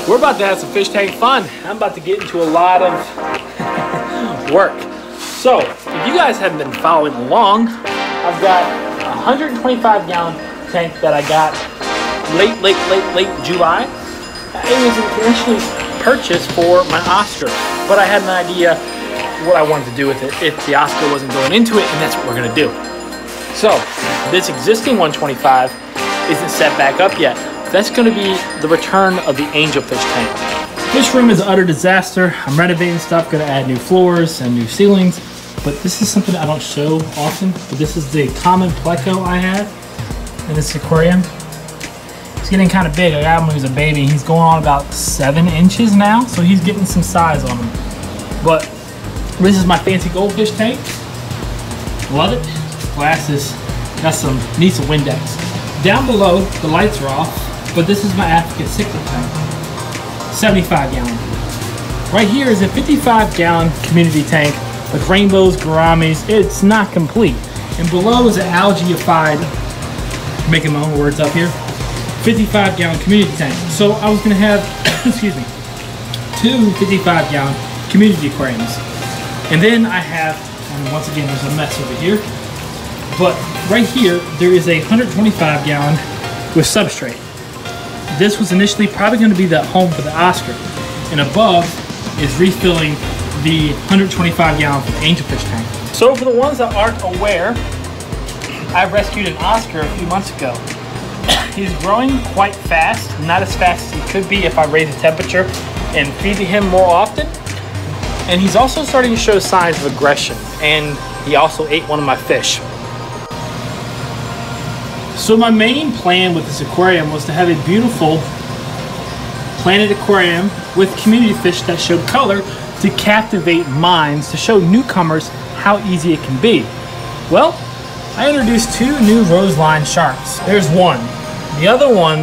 We're about to have some fish tank fun. I'm about to get into a lot of work. So, if you guys haven't been following along, I've got a 125 gallon tank that I got late July. It was initially purchased for my Oscar, but I had an idea what I wanted to do with it if the Oscar wasn't going into it, and that's what we're gonna do. So, this existing 125 isn't set back up yet. That's going to be the return of the Angelfish tank. This room is an utter disaster. I'm renovating stuff, going to add new floors and new ceilings, but this is something I don't show often. But this is the common pleco I have in this aquarium. He's getting kind of big. I got him when he was a baby. He's going on about 7 inches now, so he's getting some size on him. But this is my fancy goldfish tank. Love it. Glasses. Needs some Windex. Down below, the lights are off. But this is my African Cichlid tank, 75 gallon. Right here is a 55 gallon community tank with rainbows, gouramis. It's not complete. And below is an algaeified, making my own words up here, 55 gallon community tank. So I was gonna have, excuse me, 2 55 gallon community aquariums. And then I have, and once again there's a mess over here, but right here there is a 125 gallon with substrate. This was initially probably going to be the home for the Oscar, and above is refilling the 125 gallon for the Angelfish tank. So for the ones that aren't aware, I rescued an Oscar a few months ago. He's growing quite fast, not as fast as he could be if I raise the temperature and feed him more often. And he's also starting to show signs of aggression, and he also ate one of my fish. So my main plan with this aquarium was to have a beautiful planted aquarium with community fish that showed color to captivate minds, to show newcomers how easy it can be. Well, I introduced 2 new roseline sharks. There's one. The other one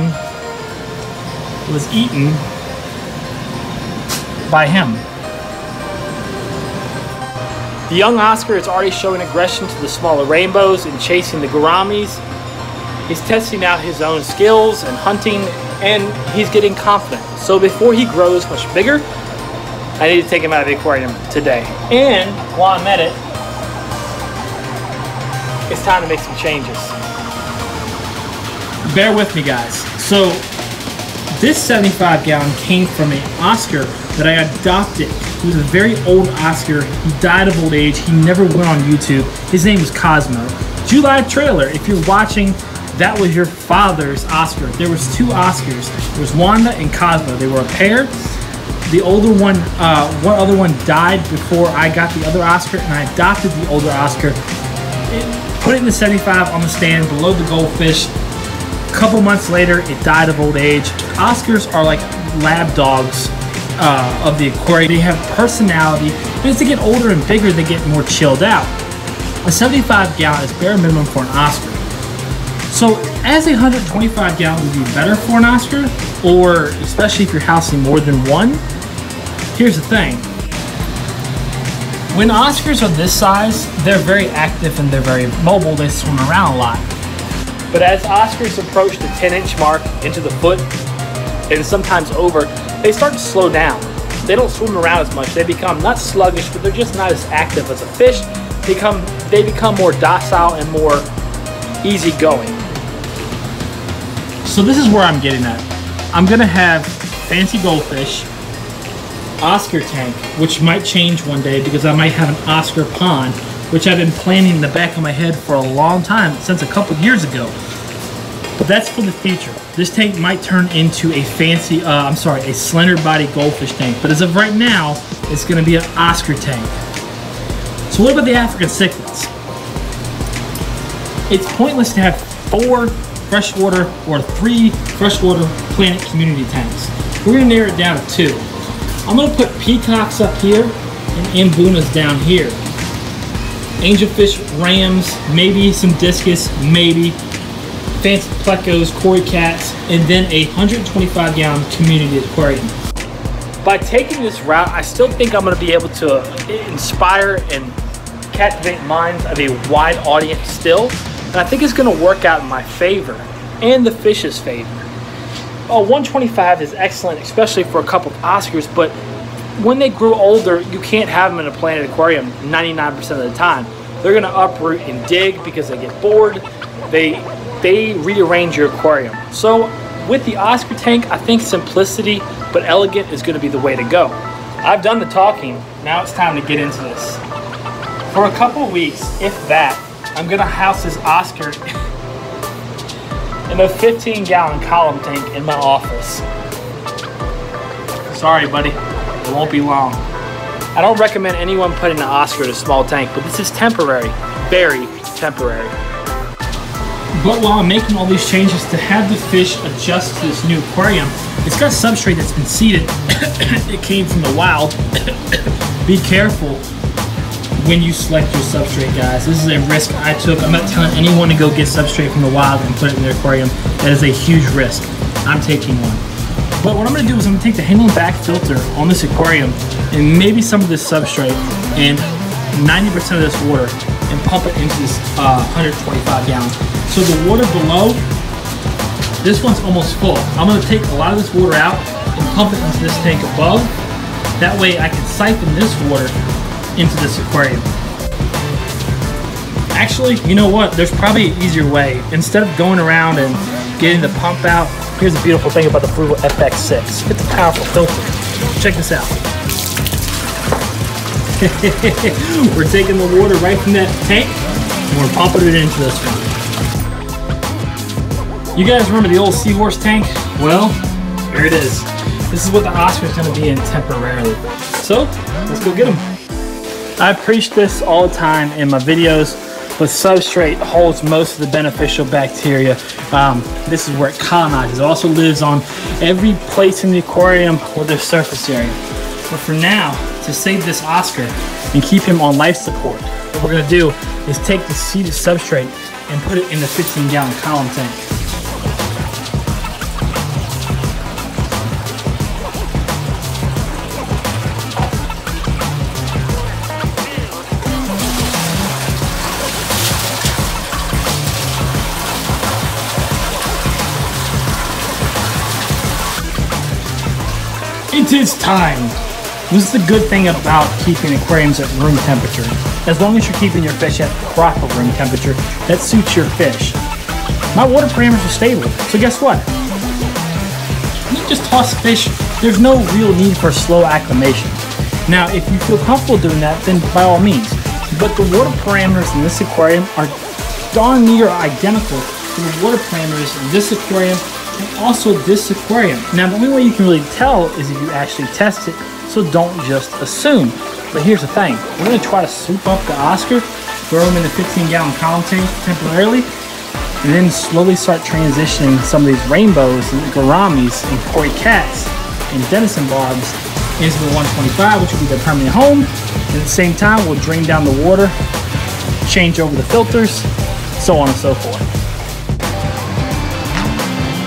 was eaten by him. The young Oscar is already showing aggression to the smaller rainbows and chasing the gouramis. He's testing out his own skills and hunting, and he's getting confident. So before he grows much bigger, I need to take him out of the aquarium today. And while I'm at it, it's time to make some changes. Bear with me, guys. So this 75 gallon came from an Oscar that I adopted. He was a very old Oscar. He died of old age. He never went on YouTube. His name was Cosmo. July trailer, if you're watching, that was your father's Oscar. There was 2 Oscars. There was Wanda and Cosmo. They were a pair. The older one, one other one died before I got the other Oscar, and I adopted the older Oscar. Put it in the 75 on the stand below the goldfish. A couple months later, it died of old age. Oscars are like lab dogs of the aquarium. They have personality, but as they get older and bigger, they get more chilled out. A 75 gallon is bare minimum for an Oscar. So as a 125 gallon would be better for an Oscar, or especially if you're housing more than one, here's the thing. When Oscars are this size, they're very active and they're very mobile. They swim around a lot. But as Oscars approach the 10-inch mark into the foot, and sometimes over, they start to slow down. They don't swim around as much. They become not sluggish, but they're just not as active as a fish. They become more docile and more easygoing. So this is where I'm getting at. I'm gonna have fancy goldfish, Oscar tank, which might change one day because I might have an Oscar pond, which I've been planning in the back of my head for a long time, since a couple years ago. But that's for the future. This tank might turn into a fancy, a slender body goldfish tank. But as of right now, it's gonna be an Oscar tank. So what about the African cichlids? It's pointless to have 4 freshwater or 3 freshwater planet community tanks. We're gonna narrow it down to 2. I'm gonna put peacocks up here and ambunas down here. Angelfish, rams, maybe some discus, maybe fancy plecos, cory cats, and then a 125 gallon community aquarium. By taking this route, I still think I'm gonna be able to inspire and captivate minds of a wide audience still. And I think it's going to work out in my favor and the fish's favor. 125 is excellent, especially for a couple of Oscars, but when they grow older, you can't have them in a planted aquarium 99% of the time. They're gonna uproot and dig because they get bored. They rearrange your aquarium. So with the Oscar tank, I think simplicity but elegant is gonna be the way to go. I've done the talking, now it's time to get into this. For a couple of weeks, if that, I'm gonna house this Oscar in a 15-gallon column tank in my office. Sorry, buddy, it won't be long. I don't recommend anyone putting an Oscar in a small tank, but this is temporary, very temporary. But while I'm making all these changes to have the fish adjust to this new aquarium, it's got substrate that's been seeded. It came from the wild. Be careful when you select your substrate, guys. This is a risk I took. I'm not telling anyone to go get substrate from the wild and put it in their aquarium. That is a huge risk. I'm taking one. But what I'm gonna do is I'm gonna take the handle and back filter on this aquarium and maybe some of this substrate and 90% of this water and pump it into this 125 gallon. So the water below, this one's almost full. I'm gonna take a lot of this water out and pump it into this tank above. That way I can siphon this water into this aquarium. Actually, you know what? There's probably an easier way. Instead of going around and getting the pump out, here's the beautiful thing about the Frugal FX6. It's a powerful filter. Check this out. We're taking the water right from that tank and we're pumping it into this one. You guys remember the old Seahorse tank? Well, here it is. This is what the Oscar's gonna be in temporarily. So, let's go get them. I preach this all the time in my videos, but substrate holds most of the beneficial bacteria. This is where it colonizes. It also lives on every place in the aquarium with their surface area. But for now, to save this Oscar and keep him on life support, what we're gonna do is take the seeded substrate and put it in the 15-gallon column tank. It is time. This is the good thing about keeping aquariums at room temperature. As long as you're keeping your fish at proper room temperature, that suits your fish. My water parameters are stable, so guess what? You just toss fish. There's no real need for slow acclimation. Now, if you feel comfortable doing that, then by all means. But the water parameters in this aquarium are darn near identical to the water parameters in this aquarium and also this aquarium. Now, the only way you can really tell is if you actually test it, so don't just assume. But here's the thing, we're gonna try to swoop up the Oscar, throw him in the 15-gallon column tank temporarily, and then slowly start transitioning some of these rainbows and gouramis and koi cats and denison barbs into the 125, which will be their permanent home. And at the same time, we'll drain down the water, change over the filters, so on and so forth.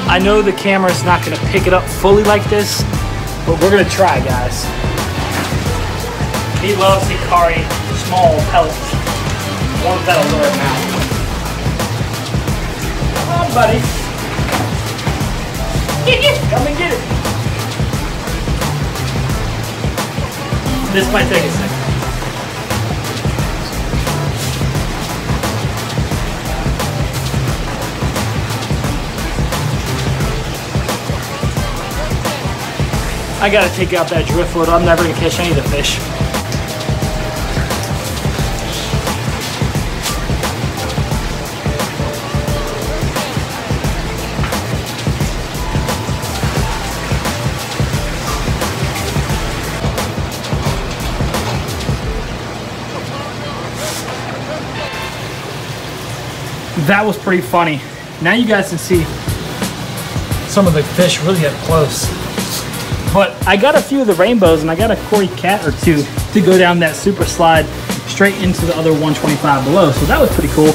I know the camera's not gonna pick it up fully like this, but we're gonna try, guys. He loves Hikari small pellets. One that'll lure him out. Come on, buddy. Come and get it. This might take a second. I gotta take out that driftwood. I'm never gonna catch any of the fish. That was pretty funny. Now you guys can see some of the fish really up close. But I got a few of the rainbows and I got a koi cat or two to go down that super slide straight into the other 125 below. So that was pretty cool.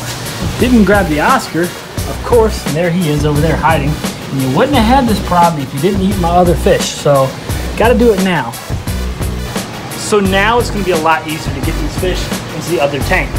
Didn't grab the Oscar, of course, and there he is over there hiding. And you wouldn't have had this problem if you didn't eat my other fish. So gotta do it now. So now it's gonna be a lot easier to get these fish into the other tank.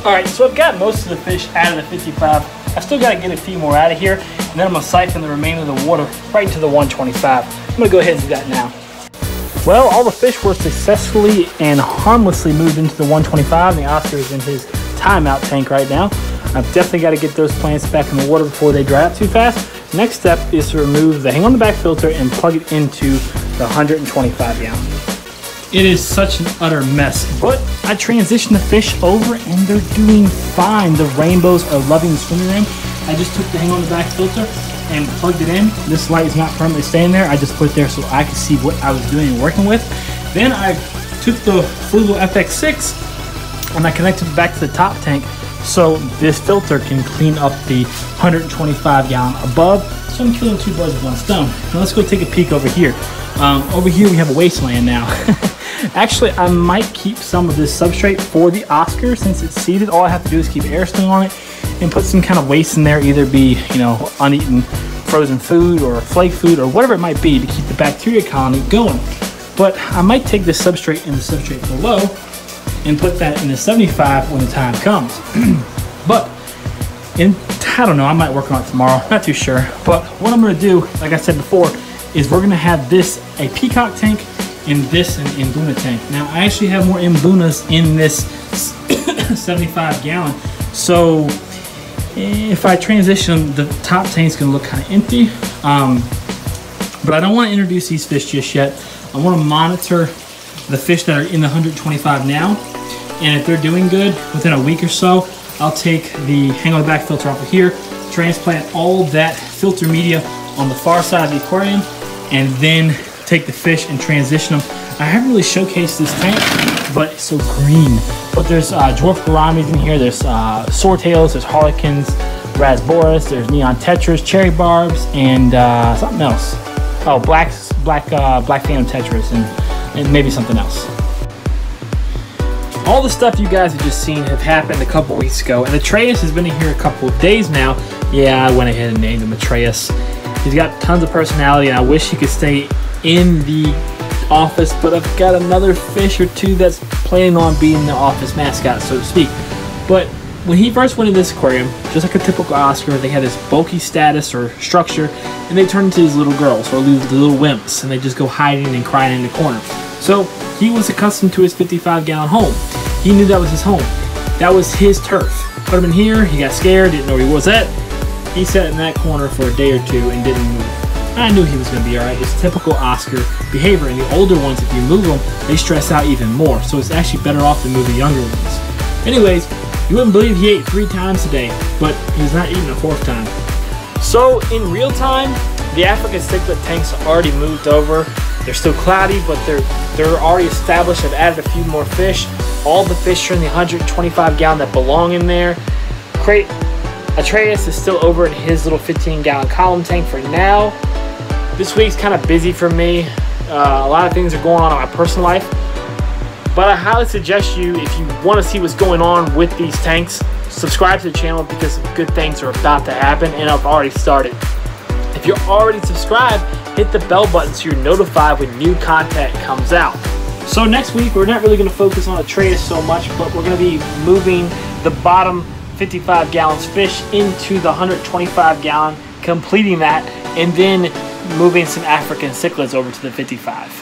Alright, so I've got most of the fish out of the 55. I still got to get a few more out of here, and then I'm going to siphon the remainder of the water right into the 125. I'm going to go ahead and do that now. Well, all the fish were successfully and harmlessly moved into the 125, and the Oscar is in his timeout tank right now. I've definitely got to get those plants back in the water before they dry up too fast. Next step is to remove the hang on the back filter and plug it into the 125 gallon. It is such an utter mess, but I transitioned the fish over and they're doing fine. The rainbows are loving the swimming room. I just took the hang on the back filter and plugged it in. This light is not permanently staying there. I just put it there so I could see what I was doing and working with. Then I took the Fluval FX6 and I connected it back to the top tank so this filter can clean up the 125 gallon above. So I'm killing two birds with one stone. Now let's go take a peek over here. Over here we have a wasteland now. Actually, I might keep some of this substrate for the Oscar since it's seeded. All I have to do is keep air stone on it and put some kind of waste in there, either be, you know, uneaten frozen food or flake food or whatever it might be to keep the bacteria colony going. But I might take this substrate and the substrate below and put that in the 75 when the time comes. But I don't know, I might work on it tomorrow, not too sure. But what I'm gonna do, like I said before, is we're gonna have this a peacock tank and this an Mbuna tank. Now I actually have more Mbunas in this 75 gallon. So if I transition, the top tank's gonna look kind of empty. But I don't want to introduce these fish just yet. I want to monitor the fish that are in the 125 now. And if they're doing good, within a week or so, I'll take the hang on the back filter off of here, transplant all that filter media on the far side of the aquarium, and then take the fish and transition them. I haven't really showcased this tank, but it's so green. But there's dwarf gouramis in here, there's swordtails, there's harlequins, rasboras, there's neon tetras, cherry barbs, and something else. Oh, black phantom tetras, and maybe something else. All the stuff you guys have just seen have happened a couple weeks ago, and Atreus has been in here a couple of days now. Yeah, I went ahead and named him Atreus. He's got tons of personality, and I wish he could stay in the office, but I've got another fish or two that's planning on being the office mascot, so to speak. But when he first went in this aquarium, just like a typical Oscar, they had this bulky status or structure, and they turn into these little girls or little wimps, and they just go hiding and crying in the corner. So he was accustomed to his 55 gallon home. He knew that was his home. That was his turf. Put him in here, he got scared, didn't know where he was at. He sat in that corner for a day or two and didn't move. I knew he was going to be alright. It's typical Oscar behavior, and the older ones, if you move them, they stress out even more. So it's actually better off to move the younger ones. Anyways, you wouldn't believe he ate 3 times a day, but he's not eating a 4th time. So in real time, the African cichlid tanks are already moved over. They're still cloudy, but they're already established. I've added a few more fish. All the fish are in the 125 gallon that belong in there. Atreus is still over in his little 15 gallon column tank for now. This week's kind of busy for me. A lot of things are going on in my personal life. But I highly suggest you, if you want to see what's going on with these tanks, subscribe to the channel because good things are about to happen and I've already started. If you're already subscribed, hit the bell button so you're notified when new content comes out. So next week, we're not really going to focus on Atreus so much, but we're going to be moving the bottom 55 gallons fish into the 125 gallon, completing that, and then moving some African cichlids over to the 55.